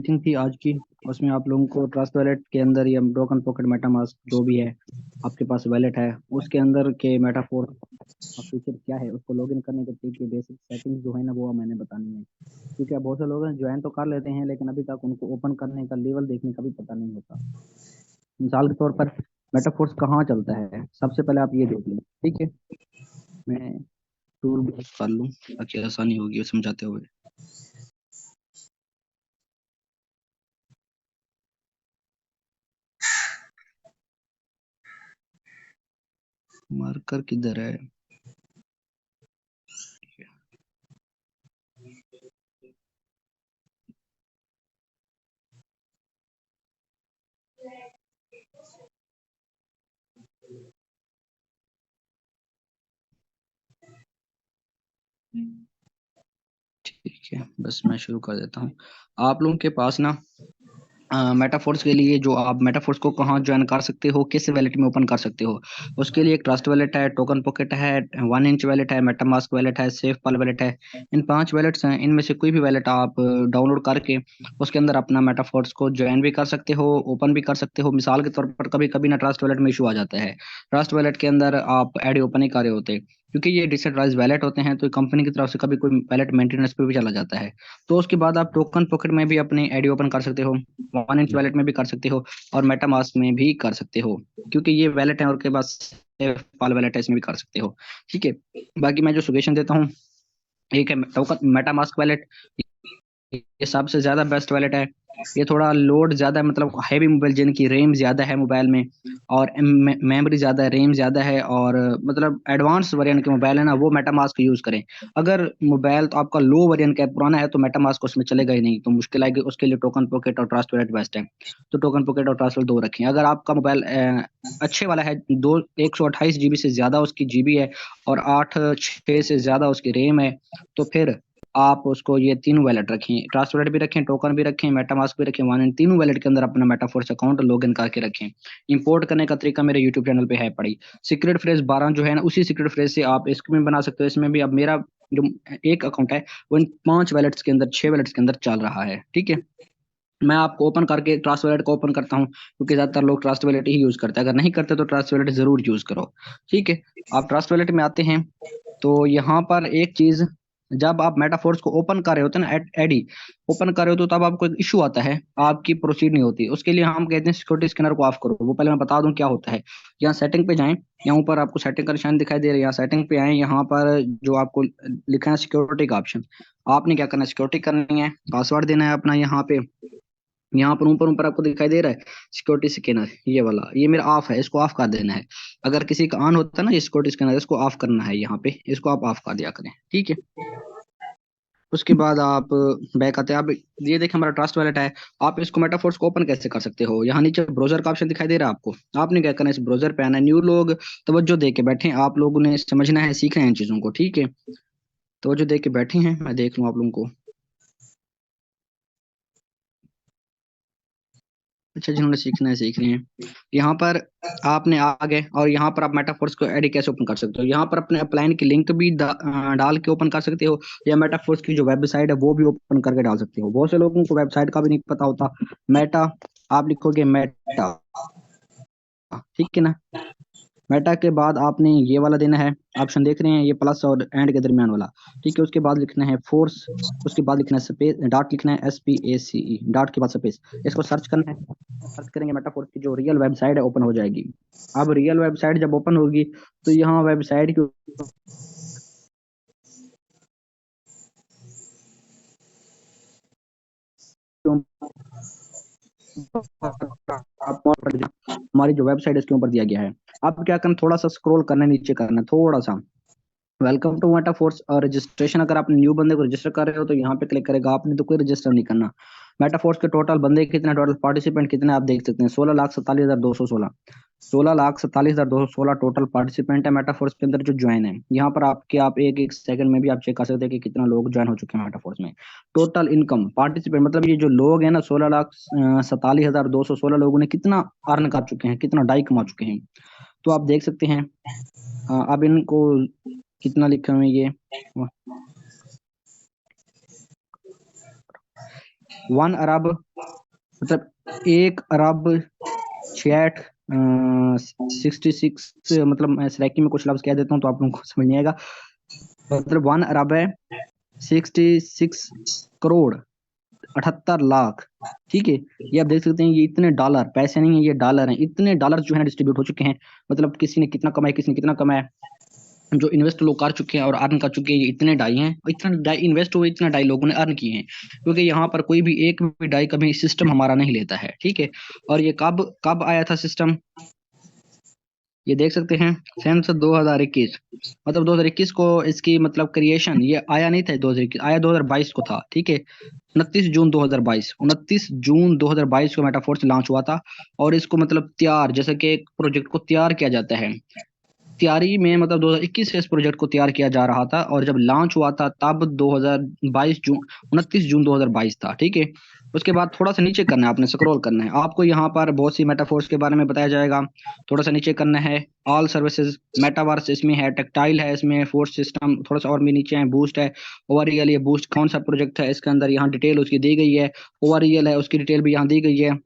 Meeting थी आज की। उसमें आप लोगों को ट्रस्ट वैलेट के अंदर या टोकन पॉकेट मेटामास्क जो भी है आपके पास वैलेट है उसके अंदर के मेटाफोर और फीचर क्या है उसको लॉगिन करने के तरीके बेसिक सेटिंग्स जो है ना वो मैंने बतानी है। क्योंकि अब बहुत से लोग हैं ज्वाइन तो कर लेते हैं लेकिन अभी तक उनको ओपन करने का लेवल देखने का भी पता नहीं होता। मिसाल के तौर पर मेटाफोर्स कहाँ चलता है सबसे पहले आप ये देख लें। ठीक है, मैं टूल बॉक्स कर लूँ ताकि आसानी होगी समझाते हुए। मार्कर किधर है? ठीक है, बस मैं शुरू कर देता हूँ। आप लोगों के पास ना मेटाफोर्स के लिए जो आप मेटाफोर्स को कहाँ ज्वाइन कर सकते हो, किस वैलेट में ओपन कर सकते हो, उसके लिए एक ट्रस्ट वैलेट है, टोकन पॉकेट है, 1 इंच वैलेट है, मेटामास्क वैलेट है, सेफ पाल वैलेट है। इन 5 वैलेट्स हैं, इनमें से कोई भी वैलेट आप डाउनलोड करके उसके अंदर अपना मेटाफोर्स को ज्वाइन भी कर सकते हो, ओपन भी कर सकते हो। मिसाल के तौर पर कभी कभी ना ट्रस्ट वैलेट में इशू आ जाता है, ट्रस्ट वैलेट के अंदर आप एड ओपन ही कर रहे होते, क्योंकि ये डिसेंट्रलाइज वैलेट होते हैं तो कंपनी की तरफ से कभी कोई वैलेट मेंटेनेंस पे भी चला जाता है। तो उसके बाद आप टोकन पॉकेट में भी अपनी आईडी ओपन कर सकते हो, 1 इंच वैलेट में भी कर सकते हो और मेटामास्क में भी कर सकते हो, क्योंकि ये वैलेट है और के पास पाल वैलेट है इसमें भी कर सकते हो। ठीक है, बाकी मैं जो सजेशन देता हूँ, एक है टोकन मेटामास्क वैलेट। ये सबसे ज्यादा बेस्ट वैलेट है। ये थोड़ा लोड ज्यादा है, मतलब हैवी मोबाइल जिनकी रैम ज्यादा है मोबाइल में और मेमोरी ज्यादा है, रैम ज्यादा है और मतलब एडवांस वेरिएंट के मोबाइल है ना वो मेटामास्क यूज करें। अगर मोबाइल तो आपका लो वेरिएंट का पुराना है तो मेटामास्क उसमें चलेगा ही नहीं, तो मुश्किल आएगी। उसके लिए टोकन पॉकेट और ट्रस्ट वैलेट बेस्ट है। तो टोकन पॉकेट और ट्रस्ट वैलेट दो रखें। अगर आपका मोबाइल अच्छे वाला है, दो 128 GB से ज्यादा उसकी जीबी है और 8 6 से ज्यादा उसकी रैम है, तो फिर आप उसको ये तीनों वैलेट रखें, ट्रस्ट वैलेट भी रखें, टोकन भी रखें, मेटामास्क भी रखें, वन इन तीनों वैलेट के अंदर अपना मेटाफोर्स अकाउंट लॉगिन करके रखें। इंपोर्ट करने का तरीका मेरे यूट्यूब चैनल पे है पड़ी। सीक्रेट फ्रेज 12 जो है ना उसी सीक्रेट फ्रेज से आप इसमें भी बना सकते हो। इसमें भी अब मेरा जो एक अकाउंट है वो इन 5 वैलेट्स के अंदर 6 वैलेट्स के अंदर चल रहा है। ठीक है, मैं आपको ओपन करके ट्रस्ट वैलेट को ओपन करता हूँ क्योंकि ज्यादातर लोग ट्रस्ट वैलेट ही यूज करते हैं। अगर नहीं करते तो ट्रस्ट वैलेट जरूर यूज करो। ठीक है, आप ट्रस्ट वैलेट में आते हैं तो यहाँ पर एक चीज, जब आप मेटाफोर्स को ओपन कर रहे होते हैं ना, एडी ओपन कर रहे हो तो तब आपको एक इशू आता है, आपकी प्रोसीड नहीं होती। उसके लिए हम कहते हैं सिक्योरिटी स्कैनर को ऑफ करो। वो पहले मैं बता दूं क्या होता है। यहाँ सेटिंग पे जाएं, यहाँ ऊपर आपको सेटिंग का निशान दिखाई दे रहा है, यहाँ सेटिंग पे आए, यहाँ पर जो आपको लिखा है सिक्योरिटी का ऑप्शन, आपने क्या करना है, सिक्योरिटी करनी है, पासवर्ड देना है अपना। यहाँ पे यहाँ पर ऊपर ऊपर आपको दिखाई दे रहा है सिक्योरिटी स्कैनर, ये वाला, ये मेरा ऑफ है, इसको ऑफ कर देना है। अगर किसी का ऑन होता है ना ये सिक्योरिटी स्कैनर, इसको ऑफ करना है, यहाँ पे इसको आप ऑफ कर दिया करें। ठीक है, उसके बाद आप बैक आते हैं। आप ये देखें हमारा ट्रस्ट वैलेट है। आप इसको मेटाफोर्स को ओपन कैसे कर सकते हो, यहाँ नीचे ब्राउजर का ऑप्शन दिखाई दे रहा है आपको। आपने क्या करना है, इस ब्राउजर पे आना है। न्यू लोग तवज्जो दे के बैठे हैं, आप लोगों ने समझना है, सीखना है इन चीजों को। ठीक है, तवज्जो दे के बैठे हैं, मैं देख लूँ आप लोगों को। अच्छा, जिन्होंने सीखना है सीख रहे हैं। यहाँ पर आपने आ गए और यहाँ पर आप मेटाफोर्स को एडी कैसे ओपन कर सकते हो, यहाँ पर अपने अपलाइन की लिंक भी डाल के ओपन कर सकते हो, या मेटाफोर्स की जो वेबसाइट है वो भी ओपन करके डाल सकते हो। बहुत से लोगों को वेबसाइट का भी नहीं पता होता। मेटा, आप लिखोगे मेटा, ठीक है ना, मेटा के बाद आपने ये वाला देना है, ऑप्शन देख रहे हैं ये प्लस और एंड के दरमियान वाला। ठीक है, उसके बाद लिखना है फोर्स, उसके बाद लिखना है स्पेस, डॉट लिखना है SPACE, डॉट के बाद स्पेस। इसको सर्च करना है, सर्च करेंगे मेटाफोर्स की जो रियल वेबसाइट है ओपन हो जाएगी। अब रियल वेबसाइट जब ओपन होगी तो यहाँ वेबसाइट की हमारी जो वेबसाइट है इसके ऊपर दिया गया है। अब क्या करना, थोड़ा सा स्क्रॉल करना है, नीचे करना है थोड़ा सा। वेलकम टू मेटाफोर्स और रजिस्ट्रेशन, अगर आप न्यू बंदे को रजिस्टर कर रहे हो तो यहाँ पे क्लिक करेगा। आपने तो कोई रजिस्टर नहीं करना। मेटाफोर्स के टोटल बंदे कितने, टोटल पार्टिसिपेंट कितने आप देख सकते हैं, 16,47,216। 16,47,216 टोटल पार्टिसिपेंट है मेटाफोर्स के अंदर जो ज्वाइन है। यहाँ पर आपके आप एक एक सेकंड में भी आप चेक कर सकते हैं कि कितना लोग ज्वाइन हो चुके हैं मेटाफोर्स में। टोटल इनकम पार्टिसिपेंट, मतलब ये जो लोग हैं ना, 16,47,216 लोगों ने कितना अर्न कर चुके हैं, कितना डाई कमा चुके हैं, तो आप देख सकते हैं। अब इनको कितना लिखे हुए हैं ये, 1 अरब मतलब 1 अरब 66 मतलब मैं सराइकी में कुछ लफ्ज कह देता हूँ तो आप लोगों को समझ नहीं आएगा। मतलब 1 अरब है 66 करोड़ 78 लाख। ठीक है, ये आप देख सकते हैं, ये इतने डॉलर पैसे नहीं है, ये डॉलर हैं, इतने डॉलर जो है डिस्ट्रीब्यूट हो चुके हैं। मतलब किसी ने कितना कमाया, किसी ने कितना कमाया, जो इन्वेस्ट लोग कर चुके हैं और अर्न कर चुके हैं, ये इतने डाई हैं, इतना डाई इन्वेस्ट हुए, इतना डाई लोगों ने अर्न किए हैं। क्योंकि यहाँ पर कोई भी एक भी डाई कभी सिस्टम हमारा नहीं लेता है। ठीक है, और ये कब कब आया था सिस्टम, ये देख सकते हैं सेंस 2021, मतलब 2021 को इसकी मतलब क्रिएशन ये आया नहीं था 2021, आया 2022 को था। ठीक है, 29 जून 2022 को मेटाफोर्स लॉन्च हुआ था। और इसको मतलब तैयार, जैसे कि एक प्रोजेक्ट को तैयार किया जाता है, तैयारी में मतलब 2021 से इस प्रोजेक्ट को तैयार किया जा रहा था, और जब लॉन्च हुआ था तब 2022 जून 29 जून 2022 था। ठीक है, उसके बाद थोड़ा सा नीचे करना है, आपने स्क्रॉल करना है, आपको यहाँ पर बहुत सी मेटाफोर्स के बारे में बताया जाएगा। थोड़ा सा नीचे करना है, ऑल सर्विसेज मेटावर्स इसमें है, टेक्टाइल है इसमें, फोर्स सिस्टम थोड़ा सा और भी नीचे है, बूस्ट है, ओवररियल, ये बूस्ट कौन सा प्रोजेक्ट है इसके अंदर, यहाँ डिटेल उसकी दी गई है, ओवररियल है उसकी डिटेल भी यहाँ दी गई है।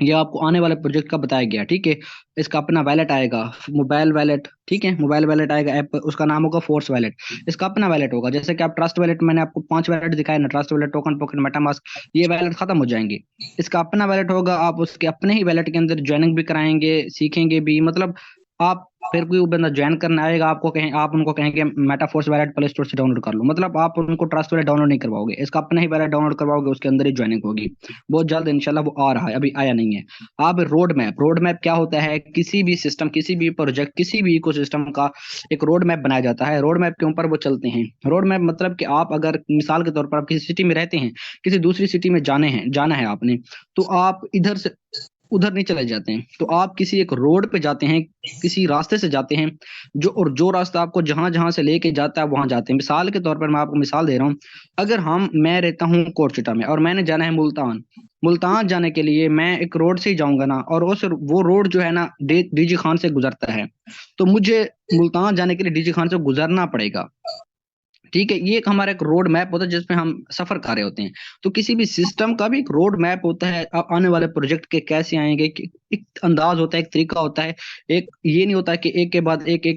ये आपको आने वाले प्रोजेक्ट का बताया गया। ठीक है, इसका अपना वैलेट आएगा, मोबाइल वैलेट। ठीक है, मोबाइल वैलेट आएगा, ऐप उसका नाम होगा फोर्स वैलेट। इसका अपना वैलेट होगा, जैसे कि आप ट्रस्ट वैलेट, मैंने आपको 5 वैलेट दिखाए ना, trust wallet, token pocket, MetaMask, ये वैलेट खत्म हो जाएंगे। इसका अपना वैलेट होगा, आप उसके अपने ही वैलेट के अंदर ज्वाइनिंग भी कराएंगे, सीखेंगे भी। मतलब आप फिर कोई बंदा ज्वाइन करने आएगा, आपको कहें, आप उनको कहेंगे मेटाफोर्स वैलेट प्ले स्टोर से डाउनलोड कर लो, मतलब आप उनको ट्रस्ट वैलेट डाउनलोड नहीं करवाओगे, इसका अपना ही वैलेट डाउनलोड करवाओगे, उसके अंदर ही ज्वाइनिंग होगी। बहुत जल्द इंशाल्लाह वो आ रहा है, अभी आया नहीं है। अब रोड मैप क्या होता है, किसी भी सिस्टम, किसी भी प्रोजेक्ट, किसी भी इकोसिस्टम का एक रोड मैप बनाया जाता है, रोड मैप के ऊपर वो चलते हैं। रोड मैप मतलब कि आप अगर मिसाल के तौर पर आप किसी सिटी में रहते हैं, किसी दूसरी सिटी में जाना है आपने, तो आप इधर से उधर नहीं चले जाते हैं, तो आप किसी एक रोड पे जाते हैं, किसी रास्ते से जाते हैं, जो रास्ता आपको जहां जहां से लेके जाता है वहां जाते हैं। मिसाल के तौर पर मैं आपको मिसाल दे रहा हूँ, अगर मैं रहता हूँ कोटचिटा में और मैंने जाना है मुल्तान, मुल्तान जाने के लिए मैं एक रोड से ही जाऊंगा ना, और वो रोड जो है ना डीजी खान से गुजरता है, तो मुझे मुल्तान जाने के लिए डीजी खान से गुजरना पड़ेगा। ठीक है, ये एक हमारा एक रोड मैप होता है जिसमें हम सफर कर रहे होते हैं। तो किसी भी सिस्टम का भी एक रोड मैप होता है, आने वाले प्रोजेक्ट के कैसे आएंगे, एक अंदाज होता है, एक तरीका होता है। एक ये नहीं होता है कि एक के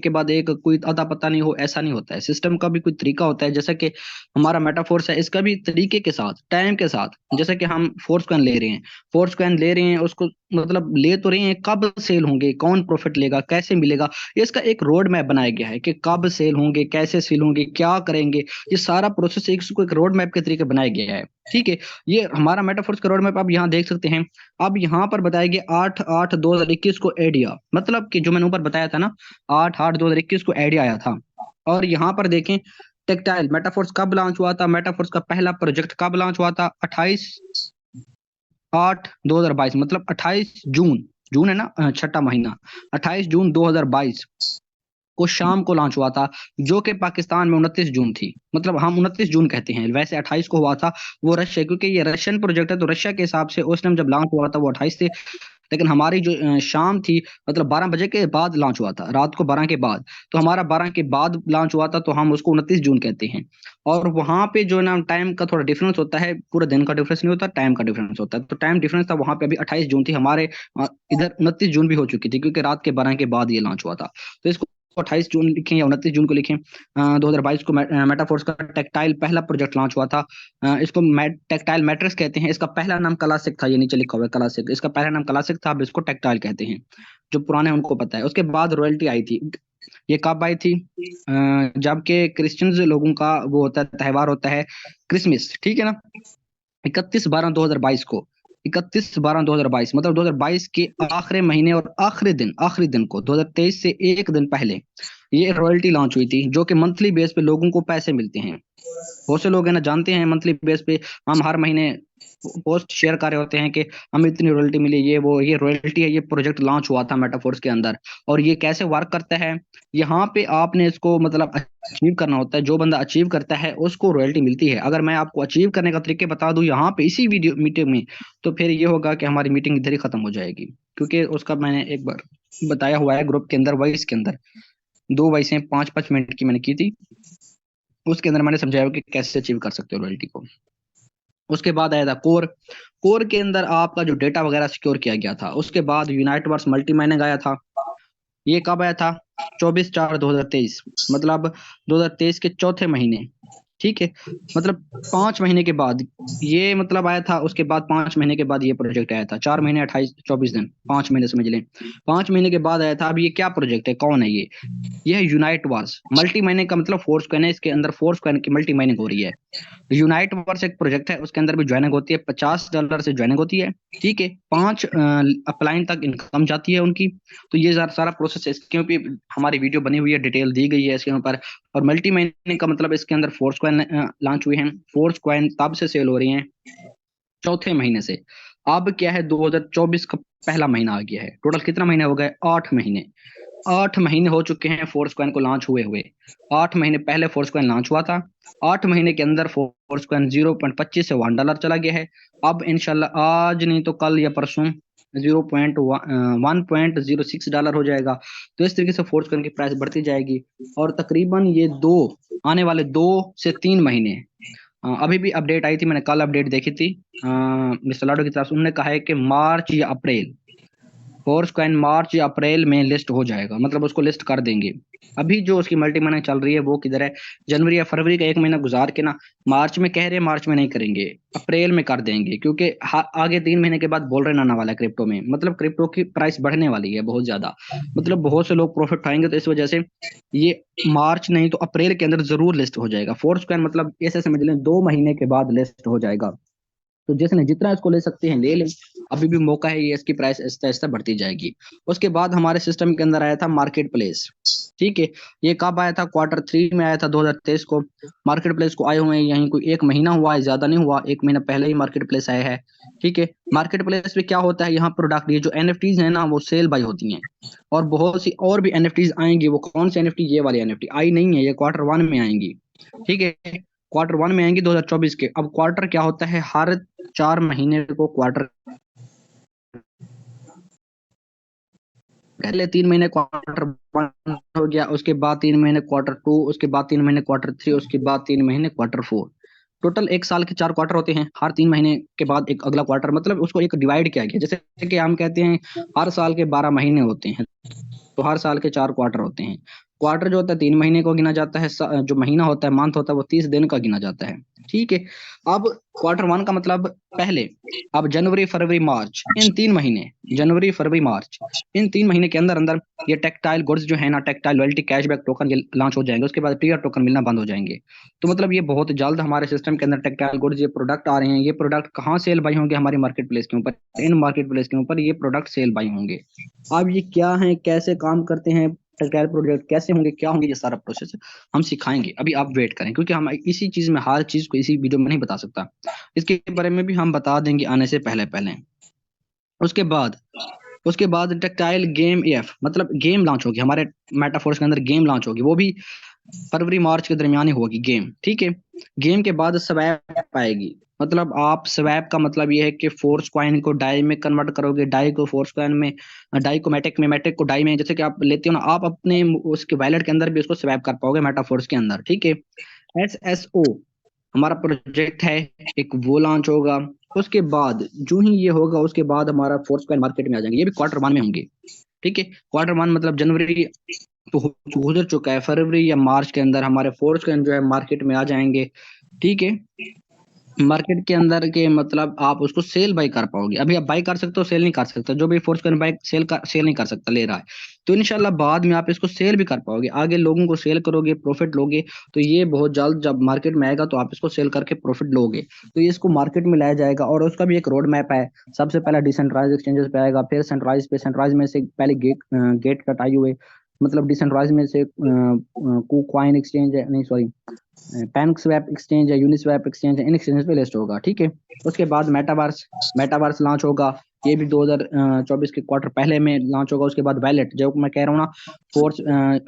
बाद एक कोई अता पता नहीं हो, ऐसा नहीं होता है। सिस्टम का भी कोई तरीका होता है, जैसे कि हमारा मेटाफोर्स है, इसका भी तरीके के साथ, टाइम के साथ, जैसे कि हम फोर्स कॉइन ले रहे हैं, फोर्स कॉइन ले रहे हैं, उसको मतलब ले तो रहे हैं, कब सेल होंगे, कौन प्रॉफिट लेगा, कैसे मिलेगा, ये इसका एक रोड मैप बनाया गया है कि कब सेल होंगे, कैसे सेल होंगे, क्या करेंगे। ये सारा प्रोसेस एक रोड मैप के तरीके बनाया गया है। ठीक है, ये हमारा मेटाफोर्स का रोड मैप आप यहाँ देख सकते हैं। अब यहाँ पर बताया गया 8/8/2021 को एडिया, मतलब कि जो मैंने ऊपर बताया था ना, 8/8/2021 को एडिया आया था। और यहाँ पर देखें, टेक्टाइल मेटाफोर्स कब लॉन्च हुआ था, मेटाफोर्स का पहला प्रोजेक्ट कब लॉन्च हुआ था, 28/8/2022, मतलब 28 जून, जून है ना, छठा महीना, 28 जून 2022 को शाम को लॉन्च हुआ था, जो कि पाकिस्तान में 29 जून थी। मतलब हम 29 जून कहते हैं, वैसे 28 को हुआ था, वो रशिया, क्योंकि ये रशियन प्रोजेक्ट है तो रशिया के हिसाब से उस टाइम जब लॉन्च हुआ था वो 28 थे। लेकिन हमारी जो शाम थी, मतलब 12 बजे के बाद लॉन्च हुआ था, रात को 12 के बाद, तो हमारा 12 के बाद लॉन्च हुआ था, तो हम उसको 29 जून कहते हैं। और वहां पे जो है ना टाइम का थोड़ा डिफरेंस होता है, पूरा दिन का डिफरेंस नहीं होता, टाइम का डिफरेंस होता है, तो टाइम डिफरेंस था वहां पे, अभी 28 जून थी हमारे, इधर 29 जून भी हो चुकी थी, क्योंकि रात के 12 के बाद ये लॉन्च हुआ था। तो इसको 28 जून लिखें या 29 जून को लिखें। 2022 को मेटाफोर्स का टेक्टाइल पहला प्रोजेक्ट लॉन्च हुआ था। इसको टेक्टाइल मैट्रिक्स कहते हैं, इसका पहला नाम क्लासिक था, ये नीचे लिखा हुआ है क्लासिक, इसका पहला नाम क्लासिक था, अब इसको टेक्टाइल कहते हैं, जो पुराने हैं उनको पता है। उसके बाद रॉयल्टी आई थी, ये कब आई थी, जबकि क्रिश्चियंस लोगों का वो होता है, त्योहार होता है क्रिसमस। ठीक है ना, 31/12/2022 को, 31/12/2022, मतलब 2022 के आखिरी महीने और आखिरी दिन को, 2023 से एक दिन पहले ये रॉयल्टी लॉन्च हुई थी, जो कि मंथली बेस पे लोगों को पैसे मिलते हैं। बहुत से लोग है ना जानते हैं, मंथली बेस पे हम हर महीने पोस्ट शेयर कर रहे होते हैं कि हमें इतनी रॉयल्टी मिली, ये रॉयल्टी है, ये प्रोजेक्ट लॉन्च हुआ था मेटाफोर्स के अंदर। और ये कैसे वर्क करता है, यहाँ पे आपने इसको मतलब अचीव करना होता है, जो बंदा अचीव करता है उसको रॉयल्टी मिलती है। अगर मैं आपको अचीव करने का तरीके बता दूं यहाँ पे इसी वीडियो मीटिंग में, तो फिर ये होगा कि हमारी मीटिंग इधर ही खत्म हो जाएगी, क्योंकि उसका मैंने एक बार बताया हुआ है ग्रुप के अंदर, वॉइस के अंदर 2 वॉइसें 5-5 मिनट की मैंने की थी, उसके अंदर मैंने समझाया कि कैसे अचीव कर सकते हो रॉयल्टी को। उसके बाद आया था कोर। कोर के अंदर आपका जो डेटा वगैरह सिक्योर किया गया था। उसके बाद यूनाइट वर्स मल्टी माइनिंग आया था। ये कब आया था? 24/4/2023, मतलब 2023 के चौथे महीने। ठीक है, मतलब 5 महीने के बाद ये मतलब आया था। उसके बाद 5 महीने के बाद ये प्रोजेक्ट आया था। 4 महीने 28-24 दिन, 5 महीने समझ लें। 5 महीने के बाद आया था। अब ये क्या प्रोजेक्ट है, कौन है ये? यह यूनाइट वार्स मल्टी माइनिंग का मतलब फोर्स कॉइन है। इसके अंदर फोर्स कॉइन की मल्टी माइनिंग हो रही है। यूनाइट वर्स एक प्रोजेक्ट है, उसके अंदर भी ज्वाइनिंग होती है। $50 से ज्वाइनिंग होती है। ठीक है, 5 अपलाइन तक इनकम जाती है उनकी। तो ये सारा प्रोसेस है। इसके ऊपर हमारी वीडियो बनी हुई है, डिटेल दी गई है इसके ऊपर। और मल्टी माइनिंग का मतलब इसके अंदर फोर्स कॉइन लॉन्च हुए हैं। फोर्स कॉइन तब से सेल हो रही हैं, चौथे महीने से। अब क्या है, 2024 का पहला महीना आ गया है। टोटल कितना महीने हो गए? 8 महीने। 8 महीने हो चुके हैं फोर्स कॉइन को लॉन्च हुए हुए। 8 महीने पहले फोर्स कॉइन लॉन्च हुआ था। 8 महीने के अंदर फोर्स कॉइन 0.25 से $1 चला गया है। अब इंशाल्लाह आज नहीं तो कल या परसों 1.06 डॉलर हो जाएगा। तो इस तरीके से फोर्स कॉइन की प्राइस बढ़ती जाएगी। और तकरीबन ये आने वाले 2 से 3 महीने, अभी भी अपडेट आई थी, मैंने कल अपडेट देखी थी मिस्टर लाडो की तरफ से। उन्होंने कहा है कि मार्च या अप्रैल, फोर्स कॉइन मार्च या अप्रैल में लिस्ट हो जाएगा, मतलब उसको लिस्ट कर देंगे। अभी जो उसकी मल्टी माइनिंग चल रही है वो किधर है? जनवरी या फरवरी का 1 महीना गुजार के ना, मार्च में कह रहे हैं, मार्च में नहीं करेंगे, अप्रैल में कर देंगे। क्योंकि आगे 3 महीने के बाद बोल रहे ना आने वाला है क्रिप्टो में, मतलब क्रिप्टो की प्राइस बढ़ने वाली है बहुत ज्यादा। मतलब बहुत से लोग प्रॉफिट उठाएंगे, तो इस वजह से ये मार्च नहीं तो अप्रैल के अंदर जरूर लिस्ट हो जाएगा फोर्स कॉइन। मतलब ऐसे समझ लें 2 महीने के बाद लिस्ट हो जाएगा। तो जिसने जितना इसको ले सकते हैं ले लें, अभी भी मौका है। ये इसकी प्राइस आहिस्ता आहिस्ता बढ़ती जाएगी। उसके बाद हमारे सिस्टम के अंदर आया था मार्केट प्लेस। ठीक है, ये कब आया था? Q3 में आया था 2023 को। मार्केट प्लेस को आए हुए यहीं कोई 1 महीना हुआ है, ज्यादा नहीं हुआ, 1 महीना पहले ही मार्केट प्लेस आया है। ठीक है, मार्केट प्लेस पे क्या होता है, यहाँ प्रोडक्ट, ये जो एनएफटीज है ना, वो सेल बाई होती हैं। और बहुत सी और भी एनएफटीज आएंगी। वो कौन सी एनएफटी? ये वाली एनएफटी आई नहीं है, ये Q1 में आएंगी। ठीक है, Q1 में आएंगी 2024 के। अब क्वार्टर क्या होता है? हर 4 महीने को क्वार्टर, पहले 3 महीने Q1 हो गया, उसके बाद 3 महीने Q2, उसके बाद 3 महीने Q3, उसके बाद 3 महीने Q4। टोटल 1 साल के 4 क्वार्टर होते हैं। हर 3 महीने के बाद एक अगला क्वार्टर, मतलब उसको एक डिवाइड किया गया। जैसे कि हम कहते हैं हर साल के 12 महीने होते हैं, तो हर साल के 4 क्वार्टर होते हैं। क्वार्टर जो होता है 3 महीने को गिना जाता है। जो महीना होता है, मंथ होता है, वो 30 दिन का गिना जाता है। ठीक है, अब Q1 का मतलब पहले, अब जनवरी फरवरी मार्च, इन 3 महीने, जनवरी फरवरी मार्च, इन 3 महीने के अंदर अंदर ये टेक्टाइल गुड्स जो है ना, टेक्टाइल लॉयल्टी कैशबैक टोकन, ये लॉन्च हो जाएंगे। उसके बाद टीयर टोकन मिलना बंद हो जाएंगे। तो मतलब ये बहुत जल्द हमारे सिस्टम के अंदर टेक्टाइल गुड्स, ये प्रोडक्ट आ रहे हैं। ये प्रोडक्ट कहाँ सेल बाई होंगे? हमारी मार्केट प्लेस के ऊपर, इन मार्केट प्लेस के ऊपर ये प्रोडक्ट सेल बाई होंगे। अब ये क्या है, कैसे काम करते हैं, टेक्टाइल प्रोडक्ट कैसे होंगे, क्या होंगे, ये सारा प्रोसेस हम सिखाएंगे। अभी आप वेट करें, क्योंकि हम इसी चीज में हर चीज को इसी वीडियो में नहीं बता सकता। इसके बारे में भी हम बता देंगे आने से पहले पहले। उसके बाद उसके बाद टेक्टाइल गेम एफ, मतलब गेम लॉन्च होगी हमारे मेटाफोर्स के अंदर। गेम लॉन्च होगी, वो भी फरवरी मार्च के दरमियान ही होगी गेम। ठीक है, गेम के बाद स्वैप आएगी। मतलब आप स्वैप का मतलब ये है कि फोर्स कॉइन को डाई में कन्वर्ट करोगे, डाई को फोर्स कॉइन में, डाई को मैटिक में, मैटिक को डाई में। जैसे कि आप लेते हो ना, आप अपने उसके वैलेट के अंदर भी उसको स्वैप कर पाओगे मेटाफोर्स के अंदर। ठीक है, SSO हमारा प्रोजेक्ट है, एक वो लॉन्च होगा। उसके बाद जो ही ये होगा, उसके बाद हमारा फोर्स कॉइन मार्केट में आ जाएंगे। ये भी Q1 में होंगे। ठीक है, Q1 मतलब जनवरी तो गुजर चुका है, फरवरी या मार्च के अंदर हमारे फोर्स कॉइन जो है मार्केट में आ जाएंगे। ठीक है, मार्केट के अंदर के मतलब आप उसको सेल बाई कर पाओगे। अभी आप बाई कर सकते हो, सेल नहीं कर सकते। जो भी फोर्स कॉइन बाई सेल नहीं कर सकता, ले रहा है, तो इंशाल्लाह बाद में आप इसको सेल भी कर पाओगे। आगे लोगों को सेल करोगे, प्रॉफिट लोगे। तो ये बहुत जल्द जब मार्केट में आएगा, तो आप इसको सेल करके प्रॉफिट लोगे। तो ये इसको मार्केट में लाया जाएगा। और उसका भी एक रोड मैप है। सबसे पहला डिसेंट्रलाइज एक्सचेंजेस पे आएगा, फिर सेंट्रलाइज पे। सेंट्रलाइज में से पहले गेट कटाई हुए, मतलब डिसेंट्रलाइज में से कॉइन एक्सचेंज है, नहीं सॉरी, पैन स्वैप एक्सचेंज है, यूनिस्वैप एक्सचेंज है, इन एक्सचेंज पे लिस्ट होगा। ठीक है, उसके बाद मेटावर्स, मेटावर्स लॉन्च होगा। ये भी 2024 के क्वार्टर पहले में लॉन्च होगा। उसके बाद वैलेट, जो मैं कह रहा हूँ ना, फोर्स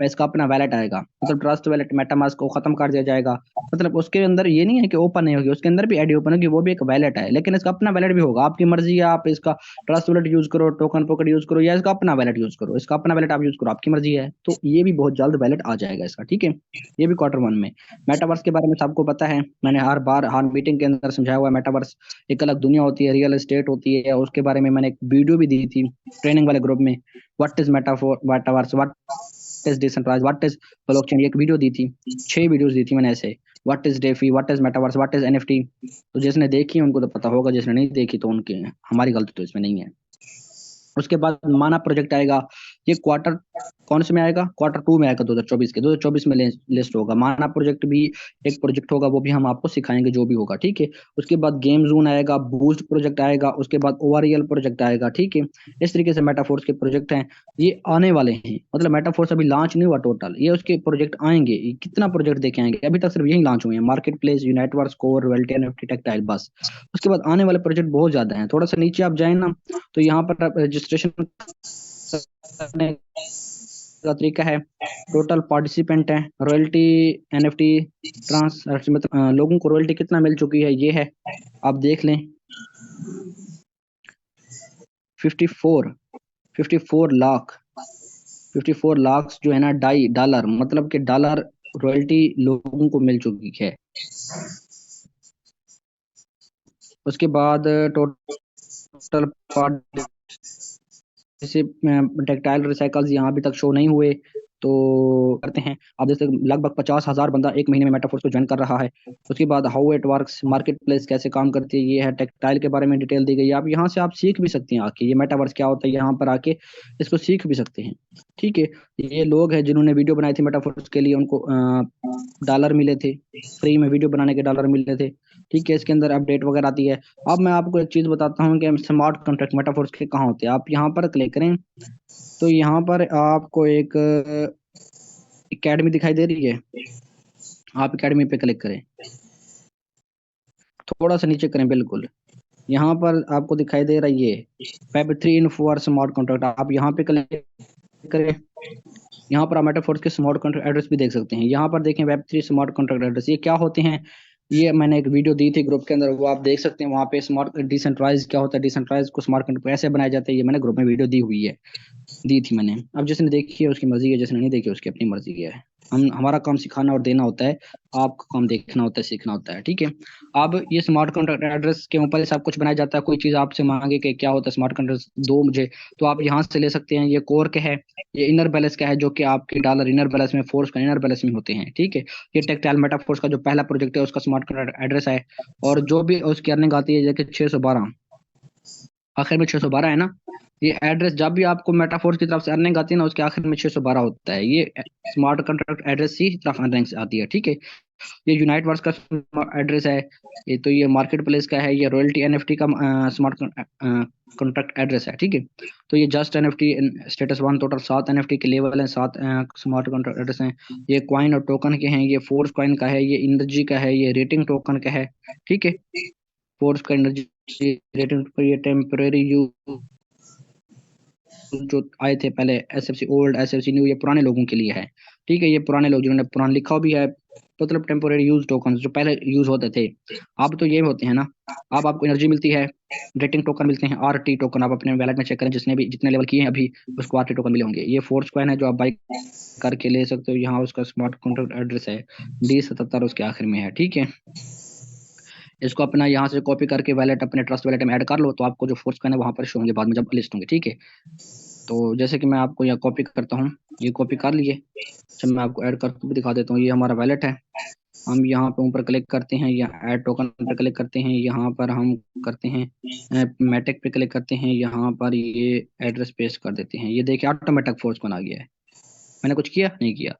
इसका अपना वैलेट आएगा, मतलब ट्रस्ट वैलेट, मेटामास्क को खत्म कर दिया जाएगा। मतलब उसके अंदर ये नहीं है कि ओपन नहीं होगी, उसके अंदर भी आईडी ओपन होगी, वो भी एक वैलेट है, लेकिन इसका अपना वैलेट भी होगा। आपकी मर्जी है, आप इसका ट्रस्ट वैलेट यूज करो, टोकन पॉकेट यूज करो, या इसका अपना वैलेट यूज करो। इसका अपना वैलेट आप यूज करो, आपकी मर्जी है। तो ये भी बहुत जल्द वैलेट आ जाएगा इसका। ठीक है, ये भी Q1 में। मेटावर्स के बारे में सबको पता है, मैंने हर बार हर मीटिंग के अंदर समझाया हुआ है। मेटावर्स एक अलग दुनिया होती है, रियल एस्टेट होती है। उसके बारे में मैंने एक वीडियो भी दी थी ट्रेनिंग वाले ग्रुप में। What is metaverse, what is decentralize, what is blockchain, एक वीडियो दी थी, 6 वीडियोस दी थी मैंने ऐसे। What is DeFi, what is metaverse, what is NFT. तो जिसने देखी उनको तो पता होगा, जिसने नहीं देखी तो उनकी हमारी गलती तो इसमें नहीं है। उसके बाद माना प्रोजेक्ट आएगा, ये क्वार्टर कौन से में आएगा, Q2 में आएगा 2024 के, 2024 में लिस्ट होगा। माना प्रोजेक्ट भी एक प्रोजेक्ट होगा, वो भी हम आपको सिखाएंगे जो भी होगा, ठीक है। उसके बाद गेम जोन आएगा, बूस्ट प्रोजेक्ट आएगा, उसके बाद ओवररियल प्रोजेक्ट आएगा, ठीक है। इस तरीके से मेटाफोर्स के प्रोजेक्ट हैं, ये आने वाले हैं। मतलब मेटाफोर्स अभी लॉन्च नहीं हुआ टोटल, ये उसके प्रोजेक्ट आएंगे। ये कितना प्रोजेक्ट देखे आएंगे, अभी तक सिर्फ यही लॉन्च हुए हैं, marketplace, Uniteverse, core, royalty, NFT, tactile, बस। उसके बाद आने वाले प्रोजेक्ट बहुत ज्यादा हैं। थोड़ा सा नीचे आप जाए ना, तो यहाँ पर रजिस्ट्रेशन करने का तरीका है, टोटल पार्टिसिपेंट है, रॉयल्टी, एनएफटी, ट्रांस, मतलब लोगों को रॉयल्टी कितना मिल चुकी है, ये है, आप देख लें। 54 लाख, 54 लाख जो है ना, $2, मतलब कि डॉलर रॉयल्टी लोगों को मिल चुकी है। उसके बाद टोटल जैसे टेक्टाइल रिसाइकल्स यहाँ अभी तक शो नहीं हुए, तो करते हैं। अब जैसे लगभग 50,000 बंदा एक महीने में मेटाफोर्स को ज्वाइन कर रहा है। उसके बाद how it works, market place कैसे काम करती है, ये है। टेक्टाइल के बारे में डिटेल दी गई है। आप यहाँ से आप सीख भी सकते हैं आके, ये मेटावर्स क्या होता है, यहाँ पर आके इसको सीख भी सकते हैं, ठीक है। ये लोग हैं जिन्होंने वीडियो बनाई थी मेटाफोर्स के लिए, उनको डॉलर मिले थे, फ्री में वीडियो बनाने के डॉलर मिले थे, ठीक है। इसके अंदर अपडेट वगैरह आती है। अब मैं आपको एक चीज बताता हूँ कि स्मार्ट कॉन्ट्रैक्ट मेटाफोर्स के कहाँ होते हैं। आप यहाँ पर क्लिक करें, तो यहाँ पर आपको एक एकेडमी दिखाई दे रही है, आप एकेडमी पे क्लिक करें, थोड़ा सा नीचे करें, बिल्कुल यहाँ पर आपको दिखाई दे रहा है ये Web3 इन्फो स्मार्ट कॉन्ट्रैक्ट, आप यहाँ पे क्लिक करें। यहाँ पर आप मेटाफोर्स के स्मार्ट कॉन्ट्रैक्ट एड्रेस भी देख सकते हैं। यहाँ पर देखें Web3 स्मार्ट कॉन्ट्रैक्ट एड्रेस, ये क्या होते हैं, ये मैंने एक वीडियो दी थी ग्रुप के अंदर, वो आप देख सकते हैं। वहाँ पे स्मार्ट डिसेंट्रलाइज क्या होता है, डिसेंट्रलाइज को स्मार्ट कॉन्ट्रैक्ट कैसे बनाया जाता है, ये मैंने ग्रुप में वीडियो दी थी मैंने। अब जिसने देखी है उसकी मर्जी है, जिसने नहीं देखी उसकी अपनी मर्जी है। हमारा काम सिखाना और देना होता है, आपका काम देखना होता है, सीखना होता है, ठीक है। अब ये स्मार्ट कॉन्ट्रैक्ट एड्रेस के ऊपर सब कुछ बनाया जाता है। कोई चीज आपसे मांगे कि क्या होता है स्मार्ट कॉन्ट्रैक्ट दो मुझे, तो आप यहाँ से ले सकते हैं। ये कोर का है, ये इनर बैलेंस का है, जो कि आपके डॉलर इनर बैलेंस में, फोर्स का इनर बैलेंस में होते हैं, ठीक है। ये टेक्टाइल मेटाफोर्स का जो पहला प्रोजेक्ट है उसका स्मार्ट कॉन्ट्रैक्ट एड्रेस है। और जो भी उसकी अर्निंग आती है, जैसे 612, आखिर में 612 है ना, ये एड्रेस जब भी आपको मेटाफोर्स की तरफ से अर्निंग आती है ना, उसके आखिर में 612 होता है। ये स्मार्ट कॉन्ट्रैक्ट एड्रेस की तरफ अर्निंग आती है, ठीक है। ये यूनाइट वर्स का एड्रेस है, ये तो ये मार्केट प्लेस का है। ये रॉयल्टी एनएफटी का स्मार्ट कॉन्ट्रैक्ट एड्रेस है, ठीक है। तो ये just NFT status 1, total 7 NFT के लेवल हैं, 7 स्मार्ट कॉन्ट्रैक्ट एड्रेस हैं। ये क्वाइन और टोकन के हैं, ये फोर्स क्वाइन का है, ये एनर्जी का है, ये रेटिंग टोकन का है, ठीक है। फोर्स का एनर्जी रेटिंग, ये टेम्परेरी यूज जो आए थे पहले, एसएफसी ओल्ड, एसएफसी न्यू, ये पुराने लोगों के लिए है, ठीक है। ये पुराने लोग जिन्होंने पुराना लिखा भी है, मतलब टेम्पोरेरी यूज टोकन जो पहले यूज होते थे। अब तो ये होते हैं ना, अब आपको एनर्जी मिलती है, रेटिंग टोकन मिलते हैं, आरटी टोकन। आप अपने वैलेट में चेक करें, जिसने भी जितने लेवल किए हैं अभी, उसको आरटी टोकन मिले होंगे। ये फोर्स कॉइन है जो आप बाई करके ले सकते हो। यहाँ उसका स्मार्ट कॉन्ट्रैक्ट एड्रेस है D77 उसके आखिर में है, ठीक है। इसको अपना यहाँ से कॉपी करके वैलेट, अपने ट्रस्ट वैलेट में ऐड कर लो, तो आपको जो फोर्स कॉइन है वहाँ पर शो होंगे बाद में जब लिस्ट होंगे, ठीक है। तो जैसे कि मैं आपको यहाँ कॉपी करता हूँ, ये कॉपी कर लिए। अच्छा, मैं आपको ऐड करके भी दिखा देता हूँ। ये हमारा वैलेट है, हम यहाँ पे ऊपर क्लिक करते हैं, या ऐड टोकन पे क्लिक करते हैं, यहाँ पर हम करते हैं मैटेक पे क्लिक करते हैं, यहाँ पर ये एड्रेस पेस्ट कर देते हैं। ये देखिए ऑटोमेटिक फोर्स कॉइन आ गया है। मैंने कुछ किया नहीं किया,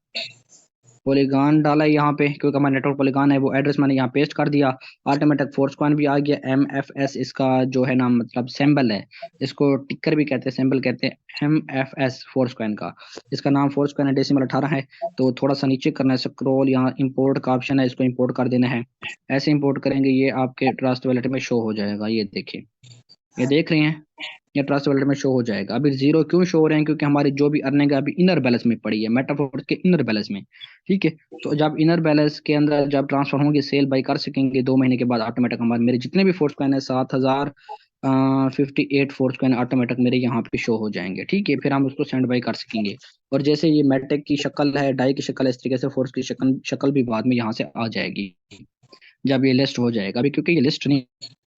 पॉलीगॉन डाला है यहाँ पे, क्योंकि हमारा नेटवर्क पॉलीगॉन है। वो एड्रेस मैंने यहाँ पेस्ट कर दिया, ऑटोमेटिक फोर्स कॉइन भी आ गया। MFS इसका जो है ना, मतलब सिंबल है, इसको टिकर भी कहते हैं, सिंबल कहते हैं, MFS फोर्स कॉइन का। इसका नाम फोर्स कॉइन है, डेसिमल 18 है। तो थोड़ा सा नीचे करना है स्क्रॉल, यहाँ इंपोर्ट का ऑप्शन है, इसको इंपोर्ट कर देना है। ऐसे इंपोर्ट करेंगे, ये आपके ट्रस्ट वॉलेट में शो हो जाएगा। ये देखिए, ये देख रहे हैं, ये ट्रस्ट वॉलेट में शो हो जाएगा। अभी जीरो क्यों शो हो रहे हैं, क्योंकि हमारी जो भी अर्निंग है अभी इनर बैलेंस में पड़ी है, मेटाफोर्स के इनर बैलेंस में, ठीक है। तो जब इनर बैलेंस के अंदर जब ट्रांसफर होंगे, सेल बाई कर सकेंगे 2 महीने के बाद, ऑटोमेटिक हमारे मेरे जितने भी फोर्स कॉइन है 7,000 58 फोर्स कॉइन ऑटोमेटिक मेरे यहाँ पे शो हो जाएंगे। ठीक है, फिर हम उसको सेंड बाई कर सकेंगे। और जैसे ये मेटेक की शक्ल है, डाई की शक्ल है, इस तरीके से फोर्स की शक्ल शक्ल भी बाद में यहाँ से आ जाएगी जब ये लिस्ट हो जाएगा। अभी क्योंकि ये लिस्ट नहीं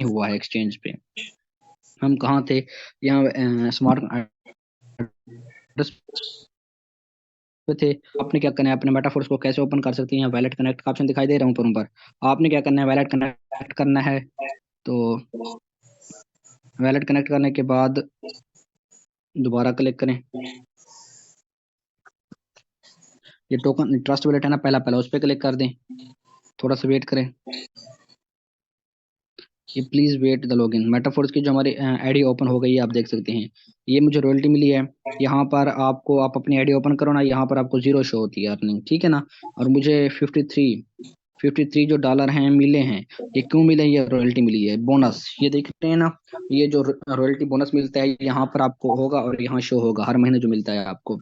हुआ है एक्सचेंज पे। हम कहाँ थे, यहाँ स्मार्ट पे थे। आपने क्या करना है, अपने मेटाफोर्स को कैसे ओपन कर सकते हैं, यहाँ वैलेट कनेक्ट का ऑप्शन दिखाई दे रहा हूँ ऊपर। आपने क्या करना है, वैलेट कनेक्ट करना है। तो वैलेट कनेक्ट करने के बाद दोबारा क्लिक करें, ये टोकन ट्रस्ट वैलेट है ना, पहला पहला उस पर क्लिक कर दें, थोड़ा सा वेट करें। ये please wait the login Metaforce की जो हमारी आईडी ओपन हो गई है, आप देख सकते हैं ये मुझे रॉयल्टी मिली है। यहाँ पर आपको, आप अपनी आईडी ओपन करो ना, यहाँ पर आपको 0 शो होती है अर्निंग, ठीक है ना। और मुझे 53 जो डॉलर हैं मिले हैं। ये क्यों मिले, ये रॉयल्टी मिली है, बोनस, ये देख रहे हैं ना, ये जो रॉयल्टी बोनस मिलता है यहाँ पर आपको होगा और यहाँ शो होगा हर महीने जो मिलता है आपको।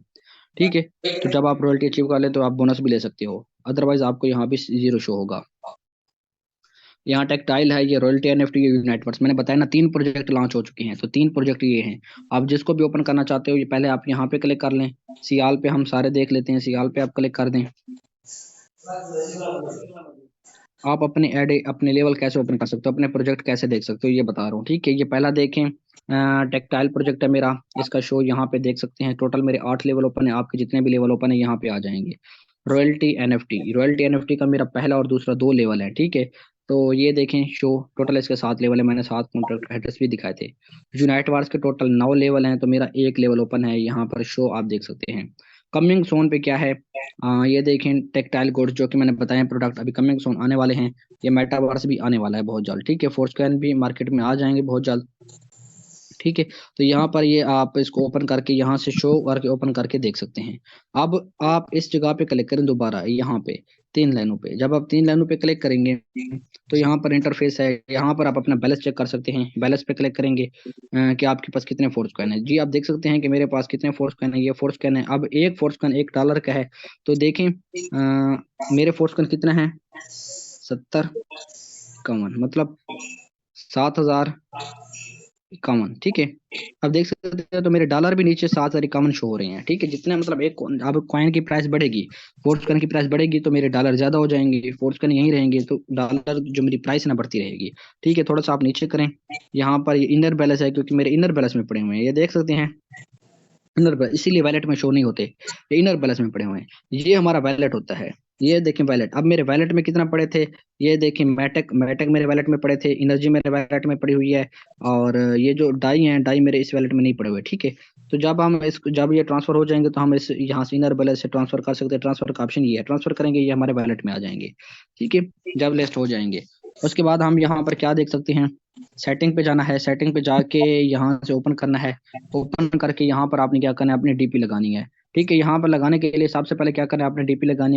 ठीक है, तो जब आप रॉयल्टी अचीव कर ले तो आप बोनस भी ले सकते हो, अदरवाइज आपको यहाँ भी 0 शो होगा। यहाँ टेक्टाइल है, ये रॉयल्टी एनएफटी यूनाइटवर्स, मैंने बताया ना 3 प्रोजेक्ट लॉन्च हो चुके हैं, तो 3 प्रोजेक्ट ये हैं। आप जिसको भी ओपन करना चाहते हो, ये पहले आप यहाँ पे क्लिक कर लें। सियाल पे हम सारे देख लेते हैं, सियाल पे आप क्लिक कर दें। आप अपने एड अपने लेवल कैसे ओपन कर सकते हो, अपने प्रोजेक्ट कैसे देख सकते हो, ये बता रहा हूँ। ठीक है, ये पहला देखें, टेक्टाइल प्रोजेक्ट है मेरा, इसका शो यहाँ पे देख सकते हैं। टोटल मेरे 8 लेवल ओपन है, आपके जितने भी लेवल ओपन है यहाँ पे आ जाएंगे। रॉयल्टी एनएफटी का मेरा पहला और दूसरा 2 लेवल है। ठीक है, तो ये देखें शो, टोटल इसके 7 लेवल है, मैंने 7 कॉन्ट्रैक्ट एड्रेस भी दिखाए थे। यूनाइट वार्स के टोटल 9 लेवल हैं, तो मेरा 1 लेवल ओपन है, यहाँ पर शो आप देख सकते हैं। कमिंग सोन पे क्या है, ये देखें टेक्टाइल गुड्स जो कि मैंने बताया प्रोडक्ट अभी कमिंग सोन आने वाले हैं। ये मेटावर्स भी आने वाला है बहुत जल्द। ठीक है, फोर्सक्वेयर भी मार्केट में आ जाएंगे बहुत जल्द। ठीक है, तो यहाँ पर ये आप इसको ओपन करके यहाँ से शो करके ओपन करके देख सकते हैं। अब आप इस जगह पे क्लिक करें दोबारा, यहाँ पे 3 लाइनों पे, जब आप 3 लाइनों पे क्लिक करेंगे तो यहाँ पर इंटरफेस है, यहाँ पर आप अपना बैलेंस चेक कर सकते हैं। बैलेंस पे क्लिक करेंगे कि आपके पास कितने फोर्स कॉइन है। जी आप देख सकते हैं कि मेरे पास कितने फोर्स कॉइन है, ये फोर्स कॉइन है। अब एक फोर्स कॉइन $1 का है, तो देखें मेरे फोर्स कॉइन कितना है, 70 इक्यावन, मतलब 7,051। ठीक है, अब देख सकते हैं तो मेरे डॉलर भी नीचे 7,051 शो हो रहे हैं। ठीक है, जितने मतलब एक अब कॉइन की प्राइस बढ़ेगी, फोर्स कॉइन की प्राइस बढ़ेगी तो मेरे डॉलर ज्यादा हो जाएंगे, फोर्स कॉइन यहीं रहेंगे तो डॉलर जो मेरी प्राइस है ना बढ़ती रहेगी। ठीक है, थोड़ा सा आप नीचे करें, यहाँ पर ये इनर बैलेंस है क्योंकि मेरे इनर बैलेंस में पड़े हुए हैं, ये देख सकते हैं इनर बैलेंस, इसीलिए वैलेट में शो नहीं होते, ये इनर बैलेंस में पड़े हुए हैं। ये हमारा वैलेट होता है। ये देखें वैलेट, अब मेरे वैलेट में कितना पड़े थे, ये देखें मैटेक मैटेक मेरे वैलेट में पड़े थे, एनर्जी मेरे वैलेट में पड़ी हुई है, और ये जो डाई हैं, डाई मेरे इस वैलेट में नहीं पड़े हुए। ठीक है, तो जब ये ट्रांसफर हो जाएंगे तो हम इस यहाँ से इनर बैलेंस से ट्रांसफर कर सकते हैं। ट्रांसफर का ऑप्शन ये है, ट्रांसफर करेंगे ये हमारे वैलेट में आ जाएंगे। ठीक है, जब लिस्ट हो जाएंगे उसके बाद हम यहाँ पर क्या देख सकते हैं, सेटिंग पे जाना है, सेटिंग पे जाके यहाँ से ओपन करना है। ओपन करके यहाँ पर आपने क्या करना है, अपनी डीपी लगानी है। ठीक है, यहाँ पर लगाने के लिए सबसे पहले क्या करना है, आपने डीपी लगानी है।